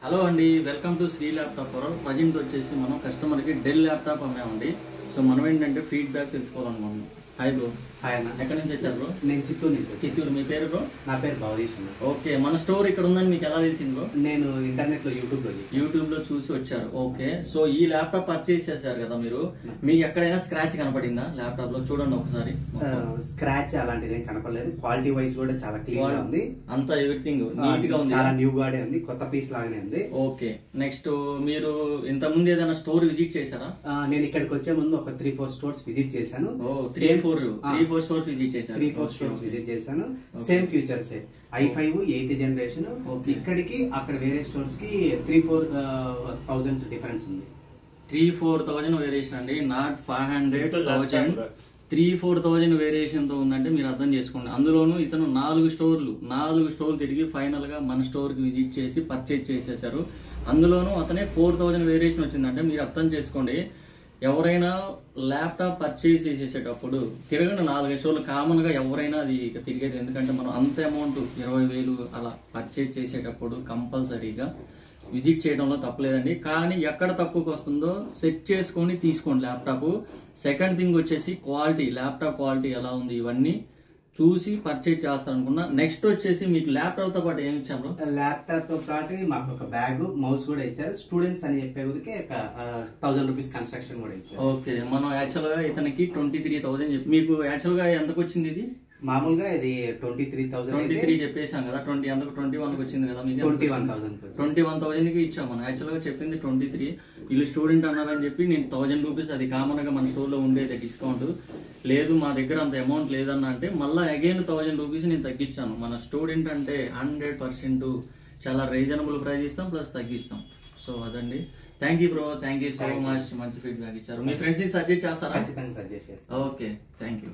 Hello అండి, welcome to Shri Laptop World. Present వచ్చేసి మనం కస్టమర్కి డెల్ ల్యాప్టాప్ అమ్మామండి. సో మనం ఏంటంటే ఫీడ్బ్యాక్ తెలుసుకోవాలనుకుంటున్నాం. Hi bro. హాయ్ అన్న. ఎక్కడి నుంచి వచ్చారు బ్రో? నేను చిత్తూరు నుంచి. చిత్తూరు. మీ పేరు బ్రో? నా పేరు భవదీష్ అన్న. ఓకే, మన స్టోర్ ఇక్కడ ఉందని మీకు ఎలా తెలిసింది బ్రో? నేను ఇంటర్నెట్ లో యూట్యూబ్ లో చూసి వచ్చారు. ఓకే, సో ఈ ల్యాప్టాప్ పర్చేస్ చేశారు కదా మీరు, మీకు ఎక్కడైనా స్క్రాచ్ కనపడిందా ల్యాప్టాప్ లో? చూడండి ఒకసారి. స్క్రాచ్ అలాంటిది ఏం కనపడలేదు. క్వాలిటీ వైజ్ కూడా చాలా క్లీన్ గా ఉంది. అంతా ఎవ్రీథింగ్ నీట్ గా ఉంది. చాలా న్యూ గానే ఉంది. కొత్త పీస్ లాగానే ఉంది. ఓకే, నెక్స్ట్ మీరు ఇంత ముందు ఏదైనా స్టోర్ విజిట్ చేశారా? నేను ఇక్కడికి వచ్చే ముందు ఒక 3-4 స్టోర్స్ విజిట్ చేశాను. 3-4 స్టోర్స్ విజిట్ చేశారు. 3-4 స్టోర్స్ విజిట్ చేశాను. Same features i5 8th generation. ఇక్కడికి అక్కడ వేరే స్టోర్స్ కి 3-4 డిఫరెన్స్ ఉంది. 3-4,000 వేరియేషన్ అండి, నాట్ 500,000. 3-4,000 వేరియేషన్ తో ఉందంటే మీరు అర్థం చేసుకోండి. అందులోనూ ఇతను 4 స్టోర్లు తిరిగి ఫైనల్ గా మన స్టోర్ కి విజిట్ చేసి పర్చేజ్ చేసేసారు. అందులోనూ అతనే 4,000 వేరియేషన్ వచ్చిందంటే మీరు అర్థం చేసుకోండి. ఎవరైనా ల్యాప్టాప్ పర్చేజ్ చేసేటప్పుడు తిరగండి 4 స్టోర్లు. కామన్ గా ఎవరైనా అది తిరిగేది, ఎందుకంటే మనం అంత అమౌంట్ 20,000 అలా పర్చేజ్ చేసేటప్పుడు కంపల్సరీగా విజిట్ చేయడంలో తప్పలేదండి. కానీ ఎక్కడ తక్కువకి వస్తుందో సెట్ చేసుకొని తీసుకోండి ల్యాప్టాప్. సెకండ్ థింగ్ వచ్చేసి క్వాలిటీ, ల్యాప్టాప్ క్వాలిటీ ఎలా ఉంది ఇవన్నీ చూసి పర్చేజ్ చేస్తారనుకున్నా. నెక్స్ట్ వచ్చేసి మీకు ల్యాప్టాప్ తో పాటు ఏమి ఇచ్చాము? ల్యాప్టాప్ తో పాటు మాకు ఒక బ్యాగ్, మౌస్ కూడా ఇచ్చారు. స్టూడెంట్స్ అని చెప్పేందుకే ఒక 1,000 రూపీస్ కన్స్ట్రక్షన్ కూడా ఇచ్చారు. ఓకే, మనం యాక్చువల్ గా ఇతనికి 23,000 చెప్పి, మీకు యాక్చువల్ గా ఎంతకు వచ్చింది ఇది? మామూలుగా ఇది 23,000. 23 చెప్పేసాం కదా, 21 వచ్చింది కదా మీకు? 21,000 కి ఇచ్చాం మనం. యాక్చువల్ గా చెప్పింది 23. వీళ్ళు స్టూడెంట్ అన్నారని చెప్పి నేను 1,000 రూపీస్, అది కామన్ గా మన స్టోర్ లో ఉండేది డిస్కౌంట్. లేదు మా దగ్గర అంత అమౌంట్ లేదన్నా అంటే మళ్ళీ అగైన్ 1,000 రూపీస్ నేను తగ్గించాను. మన స్టూడెంట్ అంటే 100% చాలా రీజనబుల్ ప్రైస్ ఇస్తాం, ప్లస్ తగ్గిస్తాం. సో అదండి. Thank you bro, thank you so much. మంచి ఫీడ్బ్యాక్ ఇచ్చారు. మీ ఫ్రెండ్స్ కి సజెస్ట్ చేస్తారా? ఖచ్చితంగా సజెస్ట్ చేస్తాను. Okay, thank you.